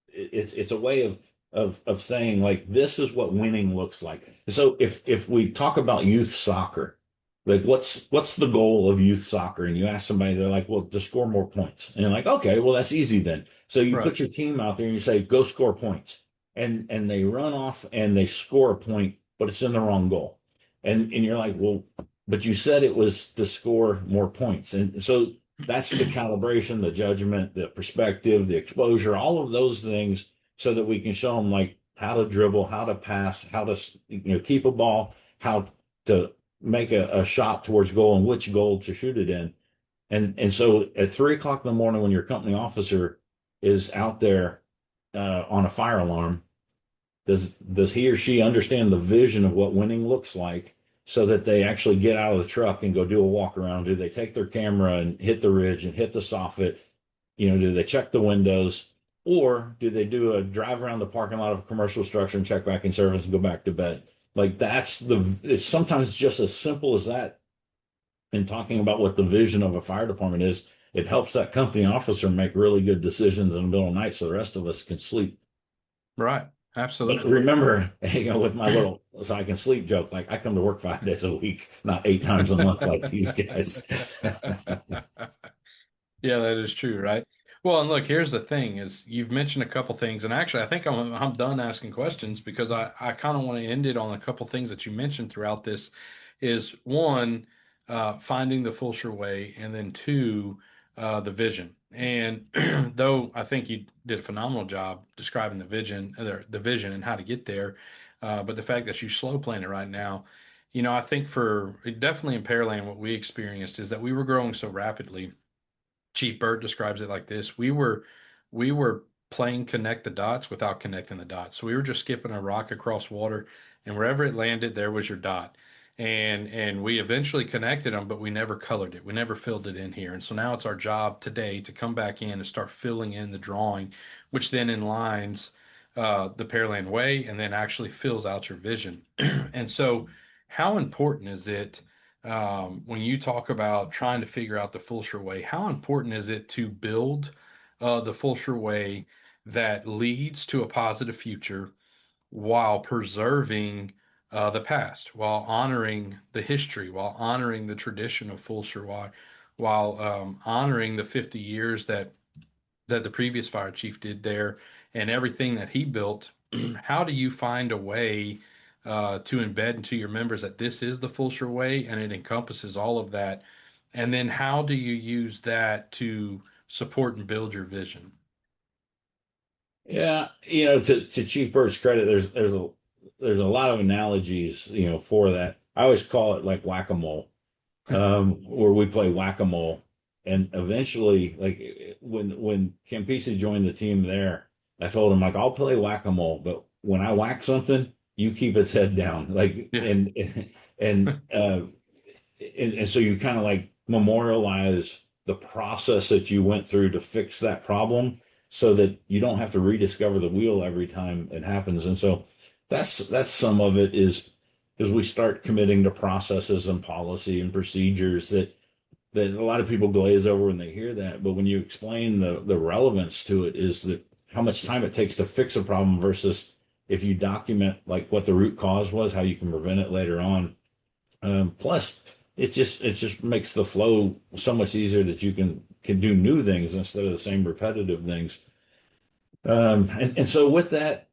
B: it's a way of saying like this is what winning looks like. So if we talk about youth soccer, like what's the goal of youth soccer? And you ask somebody, they're like, well, to score more points. And you're like, okay, well that's easy then. So you
A: Right.
B: put your team out there and you say, go score points. And they run off and they score a point, but it's in the wrong goal. And you're like, well, but you said it was to score more points. And so that's the calibration, the judgment, the perspective, the exposure, all of those things, so that we can show them like how to dribble, how to pass, how to keep a ball, how to make a shot towards goal and which goal to shoot it in. And so at 3 o'clock in the morning, when your company officer is out there on a fire alarm, does he or she understand the vision of what winning looks like, so that they actually get out of the truck and go do a walk around? Do they take their camera and hit the ridge and hit the soffit? Do they check the windows, or do they do a drive around the parking lot of a commercial structure and check back in service and go back to bed? Like it's sometimes just as simple as that. In talking about what the vision of a fire department is, it helps that company officer make really good decisions in the middle of the night so the rest of us can sleep.
A: Right.
B: But
A: Absolutely.
B: remember, with my little so I can sleep joke, like I come to work 5 days a week, not 8 times a month like these guys.
A: Yeah, that is true, right? Well, and look, here's the thing: is you've mentioned a couple things, and actually, I think I'm done asking questions because I kind of want to end it on a couple things that you mentioned throughout this. Is one, finding the Fulshear way, and then two, the vision. And though I think you did a phenomenal job describing the vision and how to get there, but the fact that you slow playing it right now, I think for definitely in Pearland, what we experienced is that we were growing so rapidly. Chief Burt describes it like this. We were playing connect the dots without connecting the dots. So we were just skipping a rock across water, and wherever it landed, there was your dot. And we eventually connected them, but we never colored it. We never filled it in here. And so now it's our job today to come back in and start filling in the drawing, which then inlines the Pearland Way and then actually fills out your vision. And so, how important is it? When you talk about trying to figure out the Fulshear way, how important is it to build the Fulshear way that leads to a positive future while preserving the past, while honoring the history, while honoring the tradition of Fulshear, while honoring the 50 years that the previous fire chief did there and everything that he built? How do you find a way to embed into your members that this is the Fulshear way and it encompasses all of that? And then how do you use that to support and build your vision?
B: Yeah, to Chief Bird's credit, there's a lot of analogies, for that. I always call it like whack-a-mole, where we play whack-a-mole, and eventually, like when Campisi joined the team there, I told him like I'll play whack-a-mole, but when I whack something, you keep its head down, like
A: Yeah.
B: and so you kind of like memorialize the process that you went through to fix that problem so that you don't have to rediscover the wheel every time it happens. And so that's some of it is we start committing to processes and policy and procedures that a lot of people glaze over when they hear that. But when you explain the relevance to it is that how much time it takes to fix a problem versus if you document like what the root cause was, how you can prevent it later on. Plus, it just makes the flow so much easier that you can do new things instead of the same repetitive things. And so with that,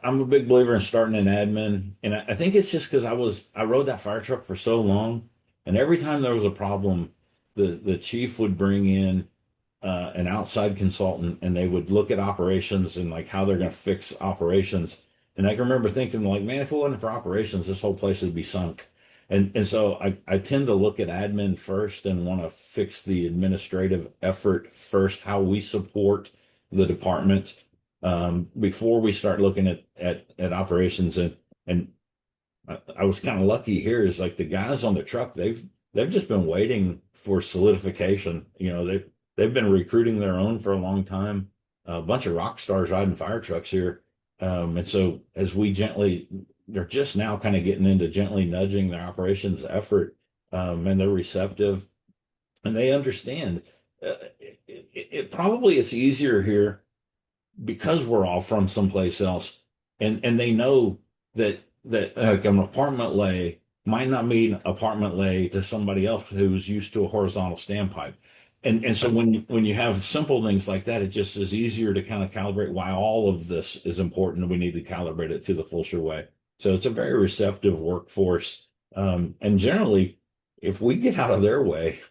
B: I'm a big believer in starting an admin, and I think it's just because I rode that fire truck for so long, and every time there was a problem, the chief would bring in an outside consultant, and they would look at operations and like how they're going to fix operations. And I can remember thinking like, man, if it wasn't for operations, this whole place would be sunk. And so I tend to look at admin first and want to fix the administrative effort first, how we support the department before we start looking at operations. And I was kind of lucky here is like the guys on the truck, they've just been waiting for solidification. They've been recruiting their own for a long time. A bunch of rock stars riding fire trucks here. And so as they're just now kind of getting into gently nudging their operations effort, and they're receptive and they understand. It probably it's easier here because we're all from someplace else, and they know that like an apartment lay might not mean apartment lay to somebody else who's used to a horizontal standpipe. And so when you have simple things like that, it just is easier to kind of calibrate why all of this is important, and we need to calibrate it to the Fulshear way. So it's a very receptive workforce. And generally, if we get out of their way,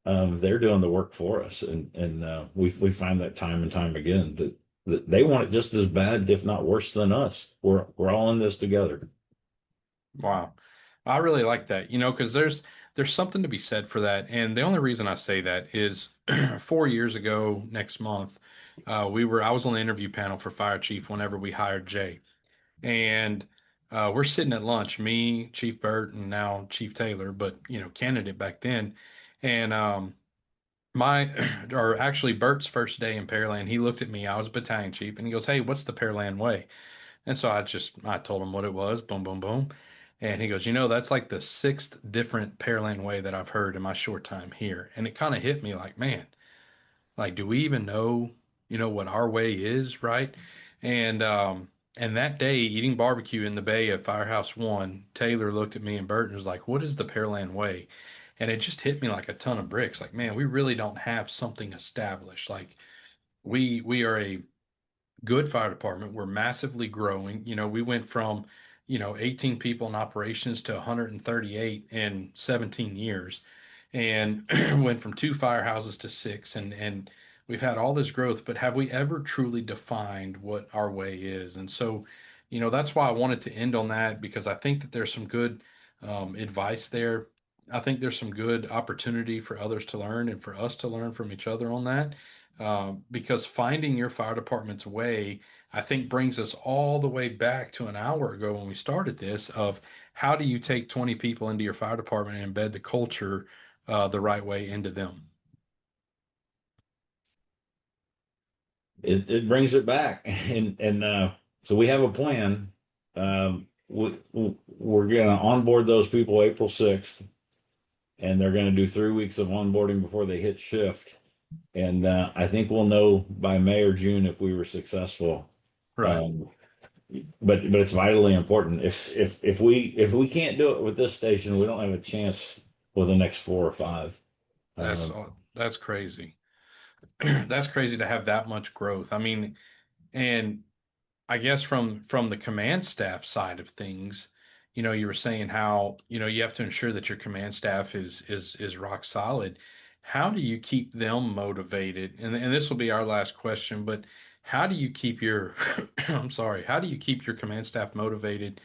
B: they're doing the work for us. And we find that time and time again that they want it just as bad, if not worse than us. We're all in this together.
A: Wow. I really like that, because there's something to be said for that. And the only reason I say that is 4 years ago next month, I was on the interview panel for Fire Chief whenever we hired Jay. And we're sitting at lunch, me, Chief Burt, and now Chief Taylor, but candidate back then. And my or actually Burt's first day in Pearland, he looked at me, I was battalion chief, and he goes, "Hey, what's the Pearland way?" And so I told him what it was, boom, boom, boom. And he goes, that's like the sixth different Pearland way that I've heard in my short time here. And it kind of hit me like, man, like, do we even know, what our way is, right? And and that day, eating barbecue in the bay at Firehouse One, Taylor looked at me and Burton was like, "What is the Pearland way?" And it just hit me like a ton of bricks. Like, man, we really don't have something established. Like, We are a good fire department. We're massively growing. We went from, 18 people in operations to 138 in 17 years, and went from two firehouses to six. And we've had all this growth, but have we ever truly defined what our way is? And so, that's why I wanted to end on that, because I think that there's some good advice there. I think there's some good opportunity for others to learn and for us to learn from each other on that. Because finding your fire department's way, I think, brings us all the way back to an hour ago when we started this, of how do you take 20 people into your fire department and embed the culture the right way into them?
B: It brings it back, and so we have a plan. We're going to onboard those people April 6th, and they're going to do 3 weeks of onboarding before they hit shift. And I think we'll know by May or June if we were successful.
A: Right.
B: Um, but it's vitally important. If we can't do it with this station, we don't have a chance with the next four or five.
A: That's
B: Um,
A: that's crazy. That's crazy to have that much growth. I mean, and I guess from the command staff side of things, you were saying how, you have to ensure that your command staff is rock solid. How do you keep them motivated? And this will be our last question, but how do you keep your I'm sorry, how do you keep your command staff motivated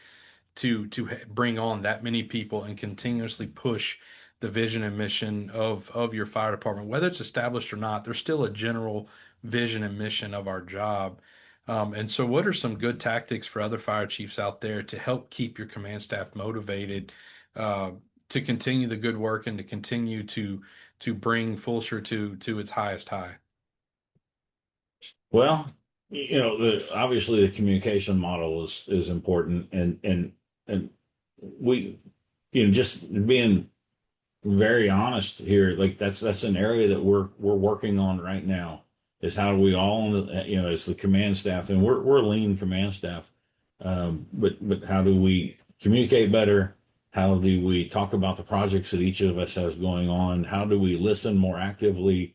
A: to bring on that many people and continuously push the vision and mission of your fire department, whether it's established or not? There's still a general vision and mission of our job. And so, what are some good tactics for other fire chiefs out there to help keep your command staff motivated, uh, to continue the good work and to continue to bring Fulshear to its highest high?
B: well, obviously the communication model is important, and we, just being very honest here, like that's an area that we're working on right now. Is how do we all, as the command staff, and we're a lean command staff, but how do we communicate better? How do we talk about the projects that each of us has going on? How do we listen more actively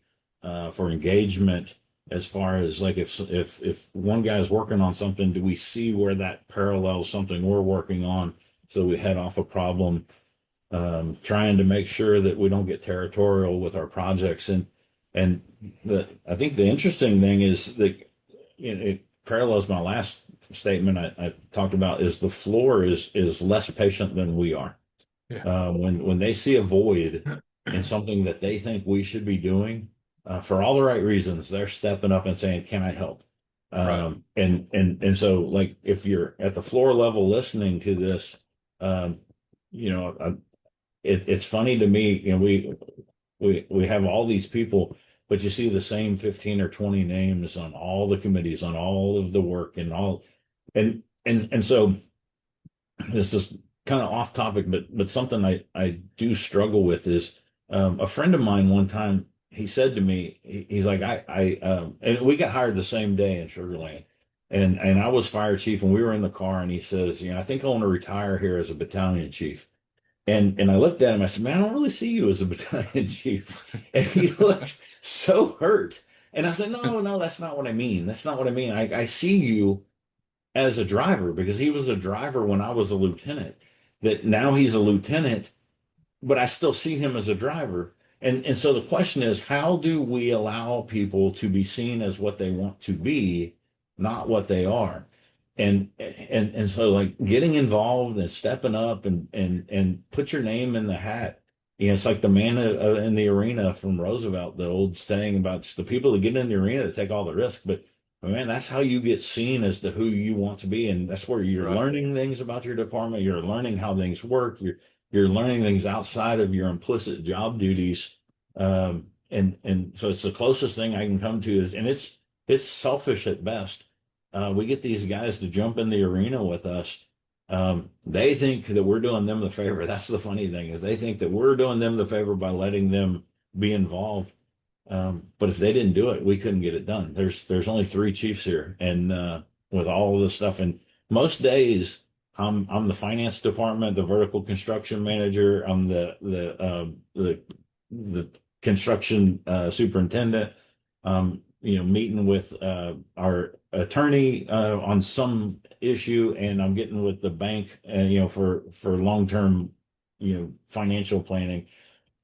B: for engagement? As far as like if one guy's working on something, do we see where that parallels something we're working on, so we head off a problem? Trying to make sure that we don't get territorial with our projects. And I think the interesting thing is that, it parallels my last statement I talked about, is the floor is less patient than we are.
A: Yeah.
B: When they see a void in something that they think we should be doing, for all the right reasons, they're stepping up and saying, "Can I help?"
A: Right.
B: And so, like, if you're at the floor level listening to this, um, it's funny to me, we have all these people, but you see the same 15 or 20 names on all the committees, on all of the work, and all, and so this is kind of off topic, but something I do struggle with is, a friend of mine one time, he said to me, he's like, and we got hired the same day in Sugar Land. And I was fire chief, and we were in the car, and he says, I think I want to retire here as a battalion chief. And I looked at him, I said, "Man, I don't really see you as a battalion chief." And he looked so hurt. And I said, "No, no, that's not what I mean. That's not what I mean. I see you as a driver," because he was a driver when I was a lieutenant. That now he's a lieutenant, but I still see him as a driver. And so the question is, how do we allow people to be seen as what they want to be, not what they are? And so, like, getting involved and stepping up and put your name in the hat. It's like the man in the arena from Roosevelt, the old saying about it's the people that get in the arena that take all the risk. But man, that's how you get seen as to who you want to be, and that's where you're
A: Right.
B: learning things about your department. You're learning how things work. You're learning things outside of your implicit job duties. And so it's the closest thing I can come to is, and it's selfish at best. We get these guys to jump in the arena with us. They think that we're doing them the favor. That's the funny thing, is they think that we're doing them the favor by letting them be involved. But if they didn't do it, we couldn't get it done. There's only three chiefs here, and with all of this stuff, and most days I'm the finance department, the vertical construction manager. I'm the construction superintendent. meeting with our attorney on some issue, and I'm getting with the bank, for long-term, financial planning.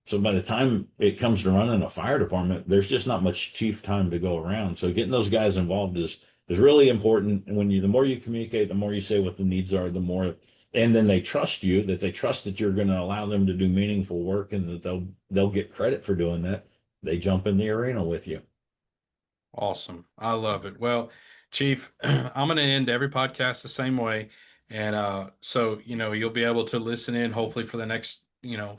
B: So by the time it comes to running a fire department, there's just not much chief time to go around. So getting those guys involved is really important. And the more you communicate, the more you say what the needs are, the more, and then they trust you, that they trust that you're going to allow them to do meaningful work, and that they'll get credit for doing that. They jump in the arena with you.
A: Awesome. I love it. Well, Chief, I'm going to end every podcast the same way. And so, you'll be able to listen in hopefully for the next,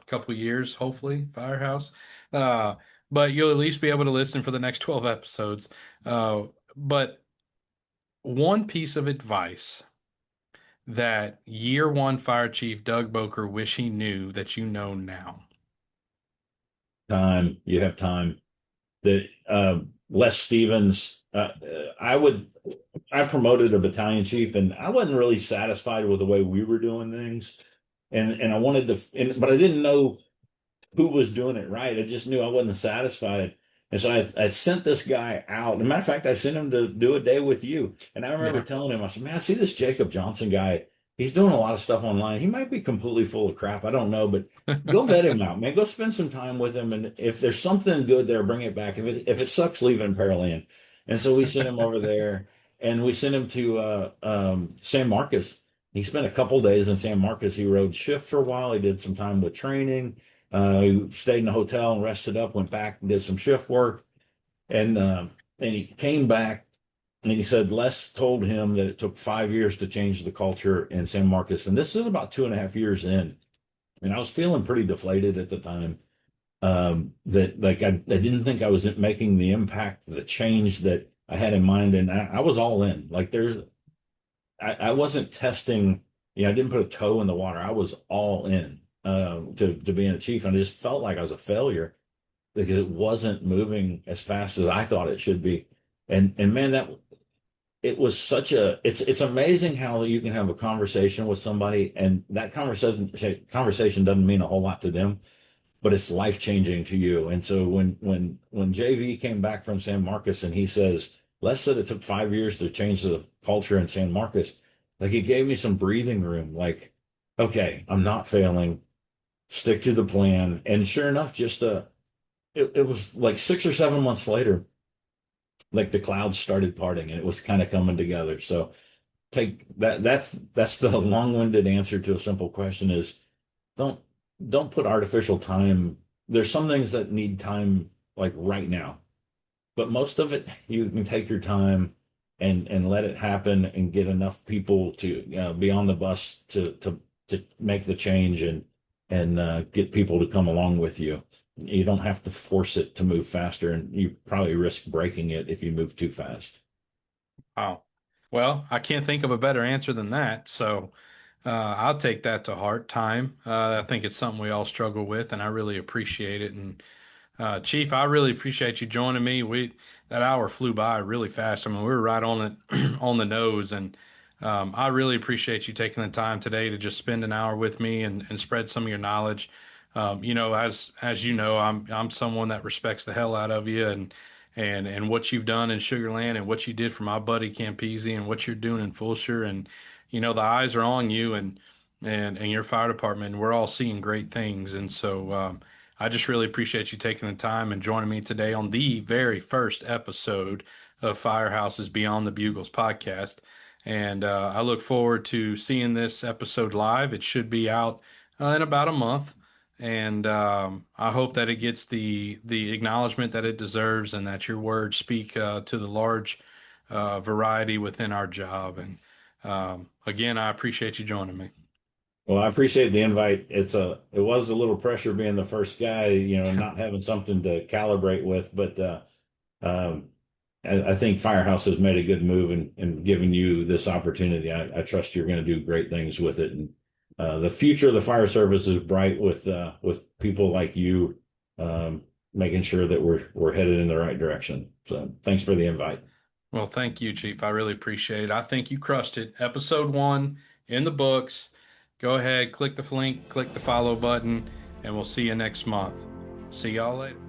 A: couple of years, hopefully, Firehouse. Uh, but you'll at least be able to listen for the next 12 episodes. But one piece of advice that year one Fire Chief Doug Boeker wish he knew that you know now.
B: Time, you have time. That Les Stevens, I promoted a battalion chief, and I wasn't really satisfied with the way we were doing things, and I wanted to, but I didn't know who was doing it right. I just knew I wasn't satisfied. And so I sent this guy out. As a matter of fact, I sent him to do a day with you. And I remember
A: Yeah.
B: telling him, I said, man, I see this Jacob Johnson guy. He's doing a lot of stuff online. He might be completely full of crap. I don't know, but go vet him out, man. Go spend some time with him. And if there's something good there, bring it back. If it sucks, leave it in Pearland. And so we sent him over there, and we sent him to San Marcos. He spent a couple days in San Marcos. He rode shift for a while. He did some time with training. He stayed in a hotel and rested up, went back and did some shift work. And he came back, and he said Les told him that it took 5 years to change the culture in San Marcos. And this is about 2.5 years in. And I was feeling pretty deflated at the time. That like I didn't think I was making the impact, the change that I had in mind. And I was all in. Like I wasn't testing, I didn't put a toe in the water. I was all in to being a chief. And I just felt like I was a failure because it wasn't moving as fast as I thought it should be. And man, that it was it's amazing how you can have a conversation with somebody, and that conversation doesn't mean a whole lot to them, but it's life changing to you. And so when JV came back from San Marcos and he says, Les said it took 5 years to change the culture in San Marcos, like he gave me some breathing room. Like, okay, I'm not failing. Stick to the plan. And sure enough, it was like 6 or 7 months later, like the clouds started parting and it was kind of coming together. So take that. That's the long-winded answer to a simple question is don't don't put artificial time. There's some things that need time like right now, but most of it you can take your time and let it happen and get enough people to be on the bus to make the change and get people to come along with you. You don't have to force it to move faster, and you probably risk breaking it if you move too fast.
A: Wow. Well, I can't think of a better answer than that. So I'll take that to heart. Time. I think it's something we all struggle with, and I really appreciate it. And Chief, I really appreciate you joining me. That hour flew by really fast. I mean, we were right on it on the nose, and I really appreciate you taking the time today to just spend an hour with me and spread some of your knowledge. As you know, I'm someone that respects the hell out of you and what you've done in Sugarland and what you did for my buddy Campese and what you're doing in Fulshear. And the eyes are on you and your fire department. And we're all seeing great things. And so I just really appreciate you taking the time and joining me today on the very first episode of Firehouse's Beyond the Bugles podcast. And I look forward to seeing this episode live. It should be out in about a month. And I hope that it gets the acknowledgement that it deserves and that your words speak to the large variety within our job. And again, I appreciate you joining me.
B: Well, I appreciate the invite. It was a litl pressure being the first guy, and not having something to calibrate with, but um, I think Firehouse has made a good move in giving you this opportunity. I trust you're going to do great things with it. And the future of the fire service is bright with people like you, making sure that we're headed in the right direction. So thanks for the invite.
A: Well, thank you, Chief. I really appreciate it. I think you crushed it. Episode 1 in the books. Go ahead, click the link, click the follow button, and we'll see you next month. See y'all later.